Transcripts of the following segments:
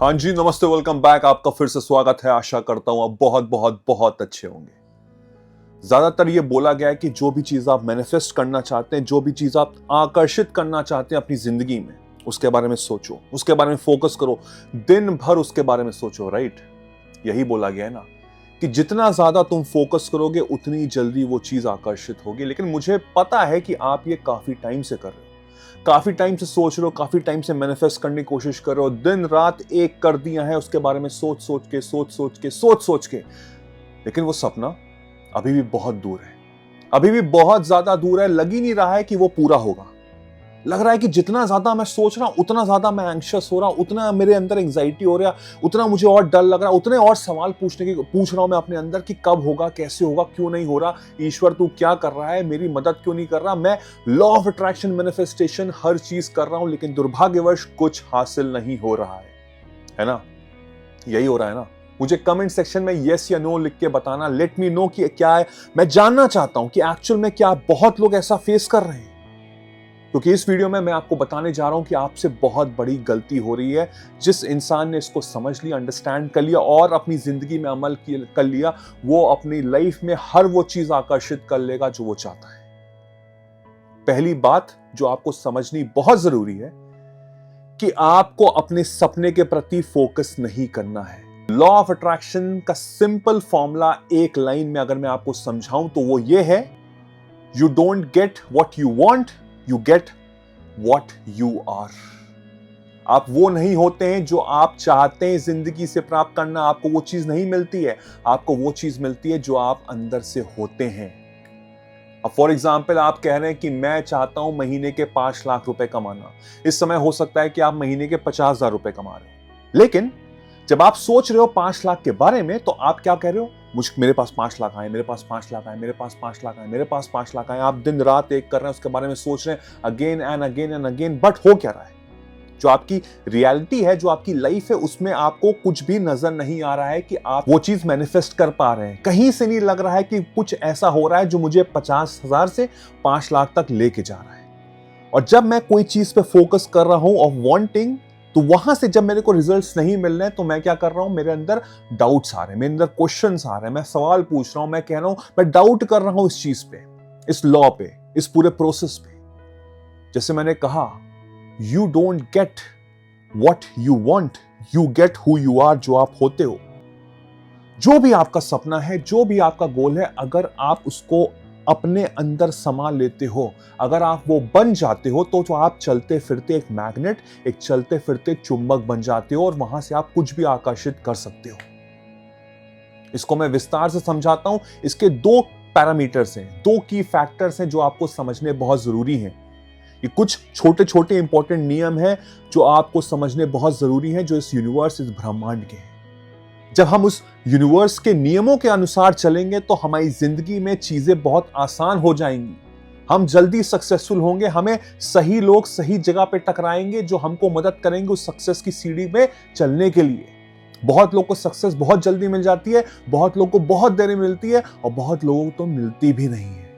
हाँ जी, नमस्ते, welcome back. आपका फिर से स्वागत है। आशा करता हूं आप बहुत बहुत बहुत अच्छे होंगे। ज्यादातर ये बोला गया है कि जो भी चीज आप मैनिफेस्ट करना चाहते हैं, जो भी चीज आप आकर्षित करना चाहते हैं अपनी जिंदगी में, उसके बारे में सोचो, उसके बारे में फोकस करो, दिन भर उसके बारे में सोचो। राइट, यही बोला गया है ना कि जितना ज्यादा तुम फोकस करोगे उतनी जल्दी वो चीज आकर्षित होगी। लेकिन मुझे पता है कि आप ये काफी टाइम से कर रहे हो, काफी टाइम से सोच रहे हो, काफी टाइम से मैनिफेस्ट करने की कोशिश कर रहे हो, दिन रात एक कर दिया है उसके बारे में सोच सोच के, लेकिन वो सपना अभी भी बहुत दूर है, अभी भी बहुत ज्यादा दूर है। लग ही नहीं रहा है कि वो पूरा होगा। लग रहा है कि जितना ज्यादा मैं सोच रहा हूं उतना ज्यादा मैं एंग्शियस हो रहा हूं, उतना मेरे अंदर एंग्जाइटी हो रहा है, उतना मुझे और डर लग रहा है, उतने और सवाल पूछ रहा हूं मैं अपने अंदर कि कब होगा, कैसे होगा, क्यों नहीं हो रहा, ईश्वर तू क्या कर रहा है, मेरी मदद क्यों नहीं कर रहा। मैं लॉ ऑफ अट्रैक्शन, मैनिफेस्टेशन हर चीज कर रहा हूं, लेकिन दुर्भाग्यवश कुछ हासिल नहीं हो रहा है ना? यही हो रहा है ना? मुझे कमेंट सेक्शन में यस या नो लिख के बताना, लेट मी नो कि क्या है। मैं जानना चाहता हूं कि एक्चुअल में क्या बहुत लोग ऐसा फेस कर रहे हैं, क्योंकि इस वीडियो में मैं आपको बताने जा रहा हूं कि आपसे बहुत बड़ी गलती हो रही है। जिस इंसान ने इसको समझ लिया, अंडरस्टैंड कर लिया और अपनी जिंदगी में अमल कर लिया, वो अपनी लाइफ में हर वो चीज आकर्षित कर लेगा जो वो चाहता है। पहली बात जो आपको समझनी बहुत जरूरी है कि आपको अपने सपने के प्रति फोकस नहीं करना है। लॉ ऑफ अट्रैक्शन का सिंपल फॉर्मूला एक लाइन में अगर मैं आपको समझाऊं तो वो ये है, you don't get what you want, You get what you are। आप वो नहीं होते हैं जो आप चाहते हैं जिंदगी से प्राप्त करना। आपको वो चीज नहीं मिलती है, आपको वो चीज मिलती है जो आप अंदर से होते हैं। अब फॉर एग्जाम्पल आप कह रहे हैं कि मैं चाहता हूं महीने के 5 लाख रुपए कमाना। इस समय हो सकता है कि आप महीने के 50,000 रुपए कमा रहे हो, लेकिन जब आप सोच रहे हो 5 लाख के बारे में तो आप क्या कह रहे हो, मेरे पास 5 लाख आए, मेरे पास 5 लाख आए, मेरे पास 5 लाख आए, मेरे पास 5 लाख आए। आप दिन रात एक कर रहे हैं, उसके बारे में सोच रहे हैं again and again and again, but हो क्या रहा है? जो आपकी रियलिटी है, जो आपकी लाइफ है, उसमें आपको कुछ भी नजर नहीं आ रहा है कि आप वो चीज मैनिफेस्ट कर पा रहे हैं। कहीं से नहीं लग रहा है कि कुछ ऐसा हो रहा है जो मुझे 50,000 से 5 लाख तक लेके जा रहा है। और जब मैं कोई चीज पे फोकस कर रहा हूं ऑफ वांटिंग, तो वहां से जब मेरे को रिजल्ट्स नहीं मिल रहे हैं तो मैं क्या कर रहा हूं, मेरे अंदर डाउट्स आ रहे हैं, मेरे अंदर क्वेश्चंस आ रहे हैं, मैं सवाल पूछ रहा हूं, मैं कह रहा हूं, मैं डाउट कर रहा हूं इस चीज पे, इस लॉ पे, इस पूरे प्रोसेस पे। जैसे मैंने कहा, you don't get what you want, you get who you are, जो आप होते हो। जो भी आपका सपना है, जो भी आपका गोल है, अगर आप उसको अपने अंदर समा लेते हो, अगर आप वो बन जाते हो, तो आप चलते फिरते एक मैग्नेट, एक चलते फिरते चुंबक बन जाते हो और वहां से आप कुछ भी आकर्षित कर सकते हो। इसको मैं विस्तार से समझाता हूं। इसके 2 पैरामीटर्स हैं, 2 की फैक्टर्स हैं जो आपको समझने बहुत जरूरी हैं। ये कुछ छोटे छोटे इंपॉर्टेंट नियम हैं जो आपको समझने बहुत जरूरी हैं, जो इस यूनिवर्स, इस ब्रह्मांड के हैं। जब हम उस यूनिवर्स के नियमों के अनुसार चलेंगे तो हमारी जिंदगी में चीजें बहुत आसान हो जाएंगी। हम जल्दी सक्सेसफुल होंगे, हमें सही लोग सही जगह पे टकराएंगे जो हमको मदद करेंगे उस सक्सेस की सीढ़ी पे चलने के लिए। बहुत लोग को सक्सेस बहुत जल्दी मिल जाती है, बहुत लोग को बहुत देर में मिलती है और बहुत लोगों को तो मिलती भी नहीं है।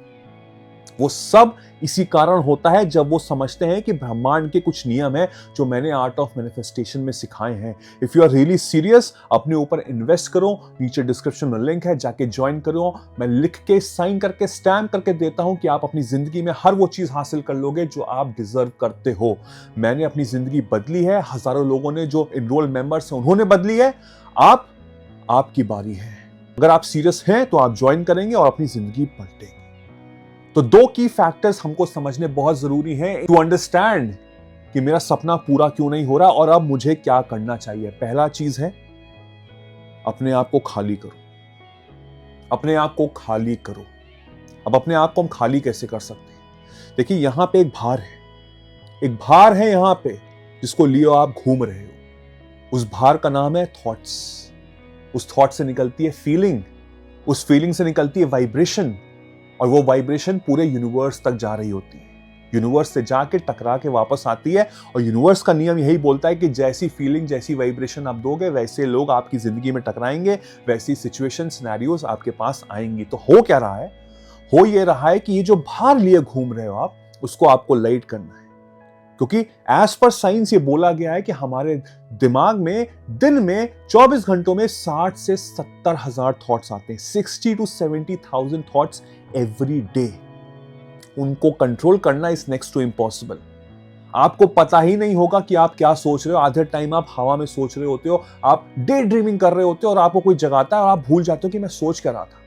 वो सब इसी कारण होता है जब वो समझते हैं कि ब्रह्मांड के कुछ नियम है जो मैंने आर्ट ऑफ मैनिफेस्टेशन में सिखाए हैं। If you are really serious, अपने ऊपर इन्वेस्ट करो, नीचे डिस्क्रिप्शन में लिंक है, जाके ज्वाइन करो। मैं लिख के, साइन करके, स्टैम्प करके देता हूं कि आप अपनी जिंदगी में हर वो चीज हासिल कर लोगे जो आप डिजर्व करते हो। मैंने अपनी जिंदगी बदली है, हजारों लोगों ने जो एनरोल मेंबर्स हैं उन्होंने बदली है। आपकी बारी है। अगर आप सीरियस हैं तो आप ज्वाइन करेंगे और अपनी जिंदगी पलटेंगे। तो 2 की फैक्टर्स हमको समझने बहुत जरूरी हैं टू अंडरस्टैंड कि मेरा सपना पूरा क्यों नहीं हो रहा और अब मुझे क्या करना चाहिए। पहला चीज है, अपने आप को खाली करो। अपने आप को खाली करो। अब अपने आप को हम खाली कैसे कर सकते हैं? देखिए, यहां पे एक भार है, एक भार है यहां पे जिसको लिए आप घूम रहे हो। उस भार का नाम है थॉट्स। उस थॉट से निकलती है फीलिंग, उस फीलिंग से निकलती है वाइब्रेशन, और वो वाइब्रेशन पूरे यूनिवर्स तक जा रही होती है। यूनिवर्स से जाके टकरा के वापस आती है और यूनिवर्स का नियम यही बोलता है कि जैसी फीलिंग, जैसी वाइब्रेशन आप दोगे, वैसे लोग आपकी जिंदगी में टकराएंगे, वैसी सिचुएशन, सिनेरियोस आपके पास आएंगी। तो हो क्या रहा है? हो ये रहा है कि ये जो भार लिए घूम रहे हो आप, उसको आपको लाइट करना है। क्योंकि एज पर साइंस ये बोला गया है कि हमारे दिमाग में दिन में 24 घंटों में 60 से 70 हजार थॉट्स आते हैं, 60 to 70,000 थॉट्स एवरी डे। उनको कंट्रोल करना इज नेक्स्ट टू इम्पॉसिबल। आपको पता ही नहीं होगा कि आप क्या सोच रहे हो। आधे टाइम आप हवा में सोच रहे होते हो, आप डे ड्रीमिंग कर रहे होते हो और आपको कोई जगाता है और आप भूल जाते हो कि मैं सोच क्या रहा था।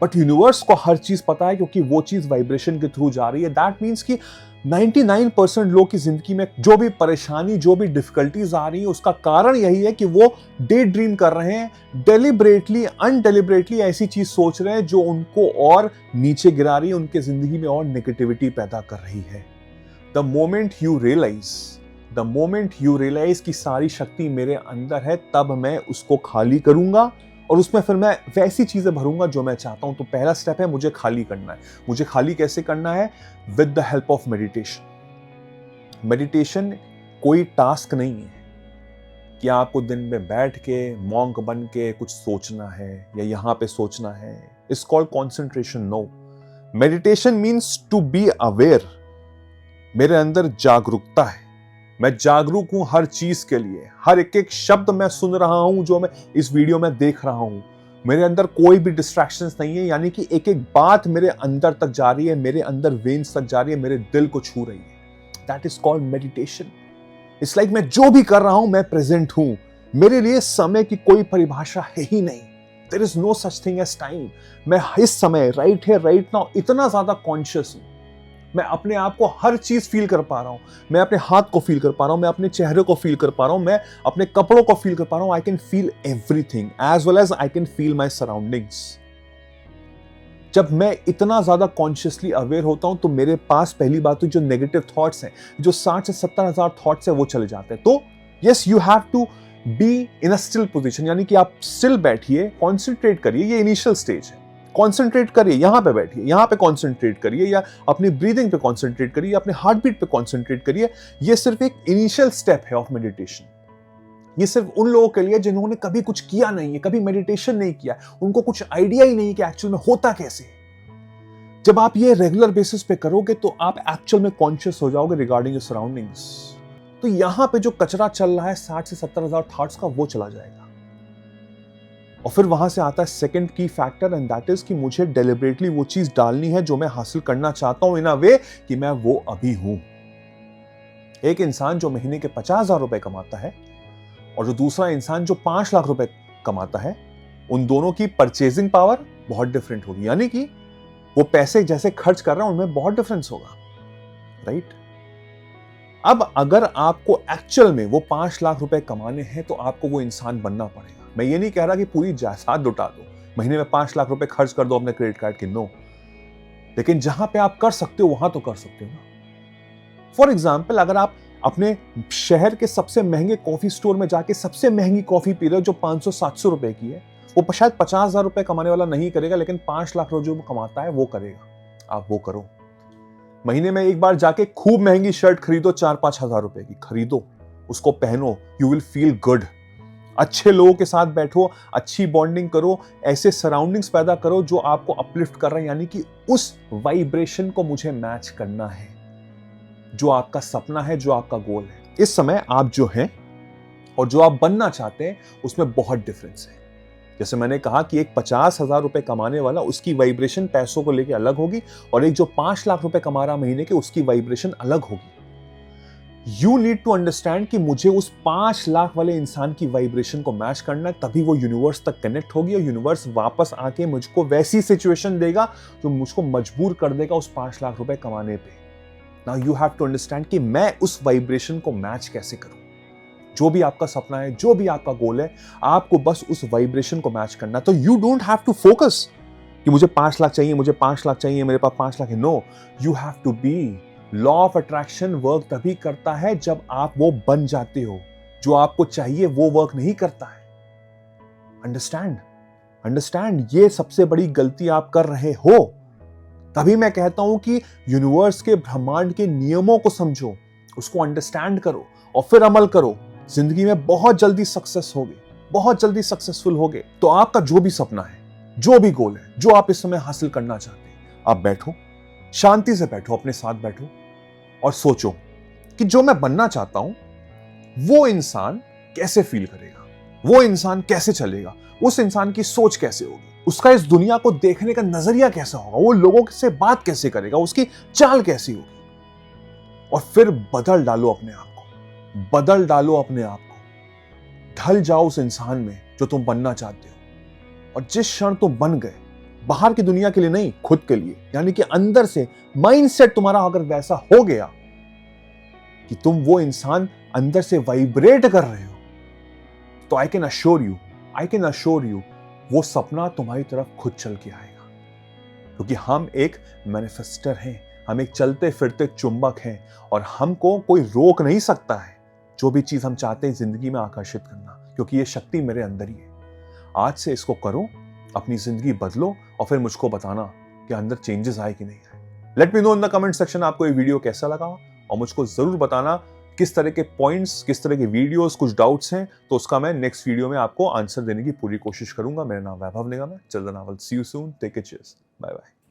बट यूनिवर्स को हर चीज पता है, क्योंकि वो चीज वाइब्रेशन के थ्रू जा रही है। दैट मीन्स कि 99% लोग की जिंदगी में जो भी परेशानी, जो भी डिफिकल्टीज आ रही है, उसका कारण यही है कि वो डे ड्रीम कर रहे हैं, डेलिबरेटली अनडेलिबरेटली ऐसी चीज सोच रहे हैं जो उनको और नीचे गिरा रही है, उनके जिंदगी में और नेगेटिविटी पैदा कर रही है। द मोमेंट यू रियलाइज कि सारी शक्ति मेरे अंदर है, तब मैं उसको खाली करूंगा और उसमें फिर मैं वैसी चीजें भरूंगा जो मैं चाहता हूं। तो पहला स्टेप है मुझे खाली करना है। मुझे खाली कैसे करना है? With the help of meditation. Meditation कोई टास्क नहीं है कि आपको दिन में बैठ के मॉन्क बन के कुछ सोचना है या यहां पे सोचना है। It's called concentration. No, meditation means to be aware. मेरे अंदर जागरूकता है, मैं जागरूक हूं हर चीज के लिए। हर एक एक शब्द मैं सुन रहा हूं जो मैं इस वीडियो में देख रहा हूं। मेरे अंदर कोई भी डिस्ट्रैक्शंस नहीं है, यानी कि एक एक बात मेरे अंदर तक जा रही है, मेरे अंदर वेन्स तक जा रही है, मेरे दिल को छू रही है। That is called meditation. It's like मैं जो भी कर रहा हूं मैं प्रेजेंट हूं। मेरे लिए समय की कोई परिभाषा है ही नहीं। There is no such thing as time. मैं इस समय राइट है राइट नाउ इतना ज्यादा कॉन्शियस हूं। मैं अपने आप को हर चीज फील कर पा रहा हूं। मैं अपने हाथ को फील कर पा रहा हूं, मैं अपने चेहरे को फील कर पा रहा हूं, मैं अपने कपड़ों को फील कर पा रहा हूं। I can feel everything as well as I can feel my surroundings. जब मैं इतना ज्यादा कॉन्शियसली अवेयर होता हूं तो मेरे पास पहली बात तो जो नेगेटिव थॉट्स हैं, जो 60 से 70 हजार थॉट्स हैं, वो चले जाते हैं। तो yes, you have to be in a still position, यानी कि आप स्टिल बैठिए, कॉन्सेंट्रेट करिए। ये इनिशियल स्टेज है। कॉन्सेंट्रेट करिए, यहां पे बैठिए, यहां पे कॉन्सेंट्रेट करिए, या अपनी ब्रीदिंग पे कॉन्सेंट्रेट करिए, अपने हार्ट बीट पे कॉन्सेंट्रेट करिए। ये सिर्फ एक इनिशियल स्टेप है ऑफ मेडिटेशन। ये सिर्फ उन लोगों के लिए जिन्होंने कभी कुछ किया नहीं है, कभी मेडिटेशन नहीं किया, उनको कुछ आइडिया ही नहीं है कि एक्चुअल में होता कैसे। जब आप ये रेगुलर बेसिस पे करोगे तो आप एक्चुअल में कॉन्शियस हो जाओगे रिगार्डिंग योर सराउंडिंग्स। तो यहां पे जो कचरा चल रहा है 60 से 70 हजार थॉट्स का, वो चला जाएगा। और फिर वहां से आता है सेकंड की फैक्टर, एंड दैट इज कि मुझे डेलिबरेटली वो चीज डालनी है जो मैं हासिल करना चाहता हूं, इन अ वे कि मैं वो अभी हूं। एक इंसान जो महीने के 50,000 रुपए कमाता है और जो दूसरा इंसान जो 5 लाख रुपए कमाता है, उन दोनों की परचेजिंग पावर बहुत डिफरेंट होगी। यानी कि वो पैसे जैसे खर्च कर रहे हैं उनमें बहुत डिफरेंस होगा, राइट? अब अगर आपको एक्चुअल में वो 5 लाख रुपए कमाने हैं तो आपको वो इंसान बनना पड़ेगा। मैं ये नहीं कह रहा कि पूरी जायदाद लुटा दो, महीने में 5 लाख रुपए खर्च कर दो अपने क्रेडिट कार्ड के, नो। लेकिन जहां पे आप कर सकते हो वहां तो कर सकते हो ना। फॉर एग्जाम्पल, अगर आप अपने शहर के सबसे महंगे कॉफी स्टोर में जाके सबसे महंगी कॉफी पी रहे हो जो 500-700 रुपए की है, वो शायद 50,000 रुपए कमाने वाला नहीं करेगा, लेकिन 5 लाख जो वो कमाता है वो करेगा। आप वो करो। महीने में एक बार जाके खूब महंगी शर्ट खरीदो, 4-5 हजार रुपए की खरीदो, उसको पहनो, यू विल फील गुड। अच्छे लोगों के साथ बैठो, अच्छी बॉन्डिंग करो, ऐसे सराउंडिंग्स पैदा करो जो आपको अपलिफ्ट कर रहे हैं, यानी कि उस वाइब्रेशन को मुझे मैच करना है जो आपका सपना है, जो आपका गोल है। इस समय आप जो हैं और जो आप बनना चाहते हैं उसमें बहुत डिफरेंस है। जैसे मैंने कहा कि एक 50,000 रुपए कमाने वाला, उसकी वाइब्रेशन पैसों को लेकर अलग होगी, और एक जो 5 लाख रुपए कमा रहा महीने के, उसकी वाइब्रेशन अलग होगी। यू नीड टू अंडरस्टैंड कि मुझे उस 5 लाख वाले इंसान की वाइब्रेशन को मैच करना है, तभी वो यूनिवर्स तक कनेक्ट होगी और यूनिवर्स वापस आके मुझको वैसी सिचुएशन देगा जो मुझको मजबूर कर देगा उस 5 लाख रुपए कमाने पे। Now you have to understand कि मैं उस वाइब्रेशन को मैच कैसे करूं। जो भी आपका सपना है, जो भी आपका गोल है, आपको बस उस वाइब्रेशन को मैच करना। तो you don't have to focus कि मुझे 5 लाख चाहिए, मुझे 5 लाख चाहिए, मेरे पास 5 लाख है। No, you have to be. Law of attraction work तभी करता है जब आप वो बन जाते हो। जो आपको चाहिए वो वर्क नहीं करता है। अंडरस्टैंड, ये सबसे बड़ी गलती आप कर रहे हो। तभी मैं कहता हूं कि यूनिवर्स के, ब्रह्मांड के नियमों को समझो, उसको अंडरस्टैंड करो और फिर अमल करो। जिंदगी में बहुत जल्दी सक्सेस होगे, बहुत जल्दी सक्सेसफुल होगे। तो आपका जो भी सपना है, जो भी गोल है, जो आप इस समय हासिल करना चाहते हैं, आप बैठो, शांति से बैठो, अपने साथ बैठो और सोचो कि जो मैं बनना चाहता हूं वो इंसान कैसे फील करेगा, वो इंसान कैसे चलेगा, उस इंसान की सोच कैसे होगी, उसका इस दुनिया को देखने का नजरिया कैसा होगा, वो लोगों से बात कैसे करेगा, उसकी चाल कैसी होगी। और फिर बदल डालो अपने आप को, बदल डालो अपने आप को, ढल जाओ उस इंसान में जो तुम बनना चाहते हो। और जिस क्षण तुम बन गए, बाहर की दुनिया के लिए नहीं, खुद के लिए, यानी कि अंदर से माइंडसेट तुम्हारा अगर वैसा हो गया कि तुम वो इंसान अंदर से वाइब्रेट कर रहे हो, तो आई कैन अश्योर यू वो सपना तुम्हारी तरफ खुद चल के आएगा। क्योंकि हम एक मैनिफेस्टर हैं, हम एक चलते फिरते चुंबक हैं, और हमको कोई रोक नहीं सकता है जो भी चीज हम चाहते हैं जिंदगी में आकर्षित करना, क्योंकि ये शक्ति मेरे अंदर ही है। आज से इसको करो, अपनी जिंदगी बदलो, और फिर मुझको बताना कि अंदर चेंजेस आए कि नहीं आए। Let me know in the comment section आपको ये वीडियो कैसा लगा, और मुझको जरूर बताना किस तरह के पॉइंट्स, किस तरह के वीडियोस, कुछ डाउट्स हैं, तो उसका मैं नेक्स्ट वीडियो में आपको आंसर देने की पूरी कोशिश करूंगा। मेरा नाम वैभव निगम है। चल then I will see you soon, take care, cheers, bye bye.